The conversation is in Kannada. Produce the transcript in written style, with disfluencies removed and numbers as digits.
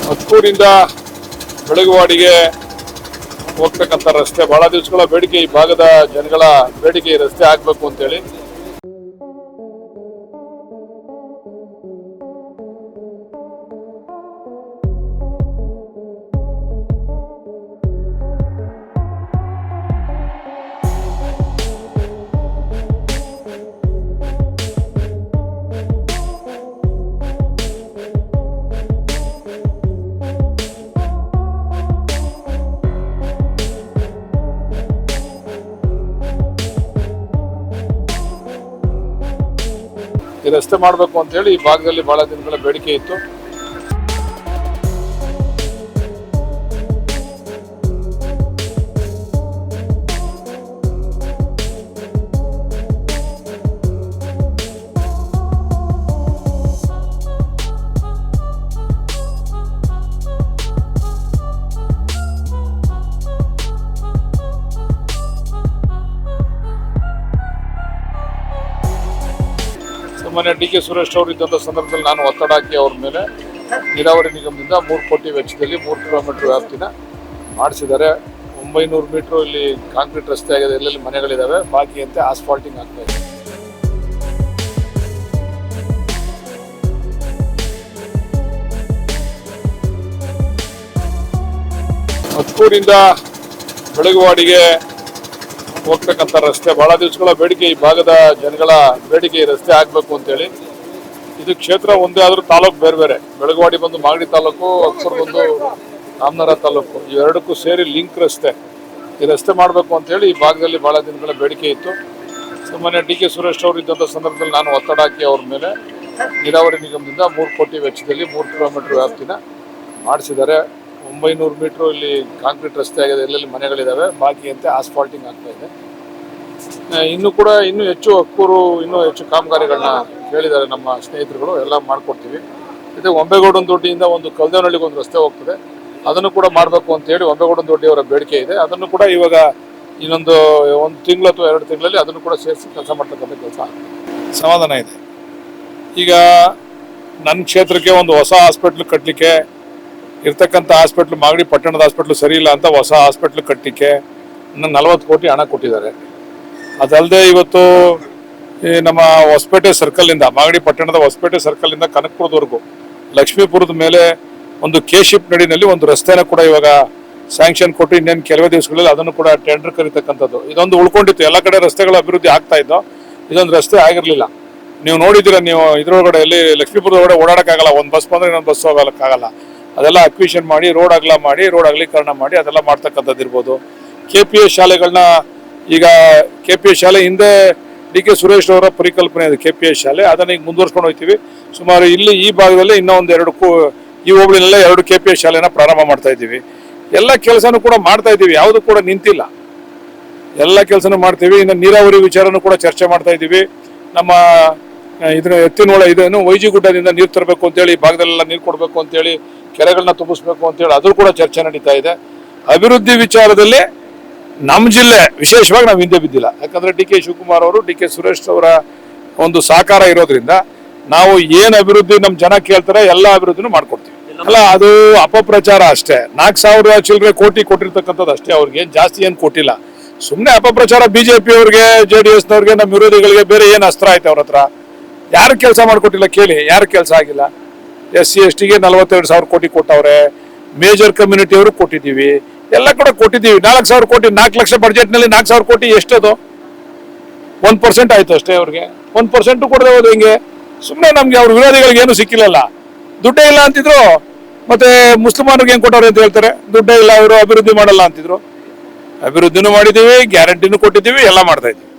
ಹತ್ಕೂರಿಂದ ಬೆಳಗುವಾಡಿಗೆ ಹೋಗ್ತಕ್ಕಂಥ ರಸ್ತೆ ಬಹಳ ದಿವಸಗಳ ಬೇಡಿಕೆ, ಈ ಭಾಗದ ಜನಗಳ ಬೇಡಿಕೆ ಈ ರಸ್ತೆ ಆಗಬೇಕು ಅಂತೇಳಿ. ಈ ರಸ್ತೆ ಮಾಡಬೇಕು ಅಂತ ಹೇಳಿ ಈ ಭಾಗದಲ್ಲಿ ಬಹಳ ದಿನಗಳ ಬೇಡಿಕೆ ಇತ್ತು. ಮೊನ್ನೆ ಡಿ.ಕೆ. ಸುರೇಶ್ ಅವರು ಇದ್ದಂಥ ಸಂದರ್ಭದಲ್ಲಿ ನಾನು ಒತ್ತಡ ಹಾಕಿ ಅವ್ರ ಮೇಲೆ ನೀರಾವರಿ ನಿಗಮದಿಂದ 3 ಕೋಟಿ ವೆಚ್ಚದಲ್ಲಿ 3 ಕಿಲೋಮೀಟರ್ ವ್ಯಾಪ್ತಿನ ಮಾಡಿಸಿದ್ದಾರೆ. 900 ಮೀಟರ್ ಇಲ್ಲಿ ಕಾಂಕ್ರೀಟ್ ರಸ್ತೆ ಆಗಿದೆ, ಎಲ್ಲೆಲ್ಲಿ ಮನೆಗಳಿದ್ದಾವೆ, ಬಾಕಿಯಂತೆ ಆಸ್ಫಾಲ್ಟಿಂಗ್ ಆಗ್ತಾ ಇದೆ. ಹತ್ಕೂರಿಂದ ಬೆಳಗುವಾಡಿಗೆ ಹೋಗ್ತಕ್ಕಂಥ ರಸ್ತೆ ಬಹಳ ದಿವಸಗಳ ಬೇಡಿಕೆ, ಈ ಭಾಗದ ಜನಗಳ ಬೇಡಿಕೆ ಈ ರಸ್ತೆ ಆಗಬೇಕು ಅಂತೇಳಿ. ಇದು ಕ್ಷೇತ್ರ ಒಂದೇ ಆದರೂ ತಾಲೂಕು ಬೇರೆ ಬೇರೆ. ಬೆಳಗುವಾಡಿ ಬಂದು ಮಾಗಡಿ ತಾಲೂಕು, ಹತ್ಕೂರು ಬಂದು ರಾಮನಗರ ತಾಲೂಕು, ಇವೆರಡಕ್ಕೂ ಸೇರಿ ಲಿಂಕ್ ರಸ್ತೆ. ಈ ರಸ್ತೆ ಮಾಡಬೇಕು ಅಂತೇಳಿ ಈ ಭಾಗದಲ್ಲಿ ಬಹಳ ದಿನಗಳ ಬೇಡಿಕೆ ಇತ್ತು. ಮೊನ್ನೆ ಡಿ.ಕೆ. ಸುರೇಶ್ ಅವರು ಇದ್ದಂಥ ಸಂದರ್ಭದಲ್ಲಿ ನಾನು ಒತ್ತಡ ಹಾಕಿ ಅವ್ರ ಮೇಲೆ ನೀರಾವರಿ ನಿಗಮದಿಂದ 3 ಕೋಟಿ ವೆಚ್ಚದಲ್ಲಿ 3 ಕಿಲೋಮೀಟರ್ ವ್ಯಾಪ್ತಿನ ಮಾಡಿಸಿದ್ದಾರೆ. 900 ಮೀಟರ್ ಇಲ್ಲಿ ಕಾಂಕ್ರೀಟ್ ರಸ್ತೆ ಆಗಿದೆ, ಎಲ್ಲೆಲ್ಲಿ ಮನೆಗಳಿದ್ದಾವೆ, ಬಾಕಿಯಂತೆ ಆಸ್ಫಾಲ್ಟಿಂಗ್ ಆಗ್ತಾ ಇದೆ. ಇನ್ನೂ ಹೆಚ್ಚು ಹಕ್ಕೂರು ಇನ್ನೂ ಹೆಚ್ಚು ಕಾಮಗಾರಿಗಳನ್ನ ಕೇಳಿದ್ದಾರೆ ನಮ್ಮ ಸ್ನೇಹಿತರುಗಳು, ಎಲ್ಲ ಮಾಡಿಕೊಡ್ತೀವಿ. ಇದು ಒಂಬೇಗೌಡನ ದೊಡ್ಡಿಯಿಂದ ಒಂದು ಕಲ್ದೇವನಹಳ್ಳಿಗೆ ಒಂದು ರಸ್ತೆ ಹೋಗ್ತದೆ, ಅದನ್ನು ಕೂಡ ಮಾಡಬೇಕು ಅಂತೇಳಿ ಒಂಬೇಗೌಡನ ದೊಡ್ಡಿಯವರ ಬೇಡಿಕೆ ಇದೆ. ಅದನ್ನು ಕೂಡ ಇವಾಗ ಇನ್ನೊಂದು 1 ತಿಂಗಳು ಅಥವಾ 2 ತಿಂಗಳಲ್ಲಿ ಅದನ್ನು ಕೂಡ ಸೇರಿಸಿ ಕೆಲಸ ಮಾಡ್ತಕ್ಕಂಥ ಕೆಲಸ ಸಮಾಧಾನ ಇದೆ. ಈಗ ನನ್ನ ಕ್ಷೇತ್ರಕ್ಕೆ ಒಂದು ಹೊಸ ಹಾಸ್ಪಿಟ್ಲ್ ಕಟ್ಟಲಿಕ್ಕೆ ಇರ್ತಕ್ಕಂಥ ಹಾಸ್ಪಿಟ್ಲ್, ಮಾಗಡಿ ಪಟ್ಟಣದ ಹಾಸ್ಪಿಟ್ಲ್ ಸರಿ ಇಲ್ಲ ಅಂತ ಹೊಸ ಹಾಸ್ಪಿಟ್ಲ್ ಕಟ್ಟಲಿಕ್ಕೆ 40 ಕೋಟಿ ಹಣ ಕೊಟ್ಟಿದ್ದಾರೆ. ಅದಲ್ಲದೆ ಇವತ್ತು ನಮ್ಮ ಹೊಸಪೇಟೆ ಸರ್ಕಲಿಂದ, ಮಾಗಡಿ ಪಟ್ಟಣದ ಹೊಸಪೇಟೆ ಸರ್ಕಲಿಂದ ಕನಕಪುರದವರೆಗೂ ಲಕ್ಷ್ಮೀಪುರದ ಮೇಲೆ ಒಂದು ಕೆ-ಶಿಪ್ ನಡಿನಲ್ಲಿ ಒಂದು ರಸ್ತೆನ ಕೂಡ ಇವಾಗ ಸ್ಯಾಂಕ್ಷನ್ ಕೊಟ್ಟು ಇನ್ನೇನು ಕೆಲವೇ ದಿವಸಗಳಲ್ಲಿ ಅದನ್ನು ಕೂಡ ಟೆಂಡರ್ ಕರೀತಕ್ಕಂಥದ್ದು. ಇದೊಂದು ಉಳ್ಕೊಂಡಿತ್ತು, ಎಲ್ಲ ಕಡೆ ರಸ್ತೆಗಳ ಅಭಿವೃದ್ಧಿ ಆಗ್ತಾ ಇದ್ದೋ, ಇದೊಂದು ರಸ್ತೆ ಆಗಿರಲಿಲ್ಲ. ನೀವು ನೋಡಿದ್ದೀರ, ನೀವು ಇದ್ರೊಳಗಡೆ ಎಲ್ಲಿ ಲಕ್ಷ್ಮೀಪುರದೊಳಗಡೆ ಓಡಾಡೋಕ್ಕಾಗಲ್ಲ, ಒಂದು ಬಸ್ ಬಂದರೆ ಇನ್ನೊಂದು ಬಸ್ ಹೋಗೋಕ್ಕಾಗಲ್ಲ. ಅದೆಲ್ಲ ಅಕ್ವಿಷನ್ ಮಾಡಿ, ರೋಡ್ ಅಗಲೀಕರಣ ಮಾಡಿ ಅದೆಲ್ಲ ಮಾಡ್ತಕ್ಕಂಥದ್ದು ಇರ್ಬೋದು. KPS ಶಾಲೆಗಳನ್ನ, ಈಗ KPS ಶಾಲೆ ಹಿಂದೆ ಡಿ.ಕೆ. ಸುರೇಶ್ ಅವರ ಪರಿಕಲ್ಪನೆ ಇದೆ KPS ಶಾಲೆ, ಅದನ್ನ ಈಗ ಮುಂದುವರ್ಸ್ಕೊಂಡು ಹೋಗ್ತೀವಿ. ಸುಮಾರು ಇಲ್ಲಿ ಈ ಭಾಗದಲ್ಲಿ ಇನ್ನೂ ಒಂದು 2 ಈ ಹೋಬಳಿನಲ್ಲೇ 2 KPS ಶಾಲೆನ ಪ್ರಾರಂಭ ಮಾಡ್ತಾ ಇದ್ದೀವಿ. ಎಲ್ಲ ಕೆಲಸನೂ ಕೂಡ ಮಾಡ್ತಾ ಇದ್ದೀವಿ, ಯಾವುದು ಕೂಡ ನಿಂತಿಲ್ಲ, ಎಲ್ಲ ಕೆಲಸನೂ ಮಾಡ್ತೀವಿ. ಇನ್ನು ನೀರಾವರಿ ವಿಚಾರನೂ ಕೂಡ ಚರ್ಚೆ ಮಾಡ್ತಾ ಇದ್ದೀವಿ. ನಮ್ಮ ಇದನ್ನ ಎತ್ತಿನೋಳ ಇದನ್ನು ವೈಜಿ ಗುಡ್ಡದಿಂದ ನೀರು ತರಬೇಕು ಅಂತೇಳಿ, ಈ ಭಾಗದಲ್ಲೆಲ್ಲ ನೀರು ಕೊಡಬೇಕು ಅಂತೇಳಿ, ಕೆರೆಗಳನ್ನ ತುಂಬಿಸ್ಬೇಕು ಅಂತೇಳಿ ಅದು ಕೂಡ ಚರ್ಚೆ ನಡೀತಾ ಇದೆ. ಅಭಿವೃದ್ಧಿ ವಿಚಾರದಲ್ಲಿ ನಮ್ಮ ಜಿಲ್ಲೆ ವಿಶೇಷವಾಗಿ ನಾವು ಹಿಂದೆ ಬಿದ್ದಿಲ್ಲ. ಯಾಕಂದ್ರೆ ಡಿ.ಕೆ. ಶಿವಕುಮಾರ್ ಅವರು, ಡಿ.ಕೆ. ಸುರೇಶ್ ಅವರ ಒಂದು ಸಹಕಾರ ಇರೋದ್ರಿಂದ ನಾವು ಏನು ಅಭಿವೃದ್ಧಿ ನಮ್ಮ ಜನ ಕೇಳ್ತಾರೆ ಎಲ್ಲ ಅಭಿವೃದ್ಧಿನೂ ಮಾಡ್ಕೊಡ್ತೀವಿ. ಅಲ್ಲ, ಅದು ಅಪಪ್ರಚಾರ ಅಷ್ಟೇ. 4,000 ಚಿಲ್ಲರೆ ಕೋಟಿ ಕೊಟ್ಟಿರ್ತಕ್ಕಂಥದ್ದು ಅಷ್ಟೇ, ಅವ್ರಿಗೆ ಜಾಸ್ತಿ ಏನು ಕೊಟ್ಟಿಲ್ಲ. ಸುಮ್ಮನೆ ಅಪಪ್ರಚಾರ. BJP ಅವ್ರಿಗೆ, JDS-ನವ್ರಿಗೆ, ನಮ್ಮ ವಿರೋಧಿಗಳಿಗೆ ಬೇರೆ ಏನು ಅಸ್ತ್ರ ಆಯ್ತು ಅವ್ರ ಹತ್ರ? ಯಾರು ಕೆಲಸ ಮಾಡಿಕೊಟ್ಟಿಲ್ಲ ಕೇಳಿ, ಯಾರು ಕೆಲಸ ಆಗಿಲ್ಲ? SC STಗೆ 42,000 ಕೋಟಿ ಕೊಟ್ಟವ್ರೆ, ಮೇಜರ್ ಕಮ್ಯುನಿಟಿ ಅವರು ಕೊಟ್ಟಿದ್ದೀವಿ, ಎಲ್ಲ ಕೂಡ ಕೊಟ್ಟಿದ್ದೀವಿ. 4,000 ಕೋಟಿ, 4 ಲಕ್ಷ ಬಡ್ಜೆಟ್ನಲ್ಲಿ 4,000 ಕೋಟಿ ಎಷ್ಟದು? 1% ಆಯ್ತು ಅಷ್ಟೇ. ಅವ್ರಿಗೆ 1% ಕೊಡದೆ ಹೋದು ಹೆಂಗೆ? ಸುಮ್ಮನೆ ನಮ್ಗೆ ಅವ್ರ ವಿರೋಧಿಗಳಿಗೆ ಏನು ಸಿಕ್ಕಿಲ್ಲಲ್ಲ. ದುಡ್ಡೇ ಇಲ್ಲ ಅಂತಿದ್ರು, ಮತ್ತೆ ಮುಸ್ಲಿಮಾನಿಗೆ ಹೆಂಗ್ ಕೊಟ್ಟವ್ರೆ ಅಂತ ಹೇಳ್ತಾರೆ. ದುಡ್ಡೇ ಇಲ್ಲ, ಅವರು ಅಭಿವೃದ್ಧಿ ಮಾಡಲ್ಲ ಅಂತಿದ್ರು. ಅಭಿವೃದ್ಧಿನೂ ಮಾಡಿದ್ದೀವಿ, ಗ್ಯಾರಂಟಿನೂ ಕೊಟ್ಟಿದ್ದೀವಿ, ಎಲ್ಲ ಮಾಡ್ತಾ ಇದ್ದೀವಿ.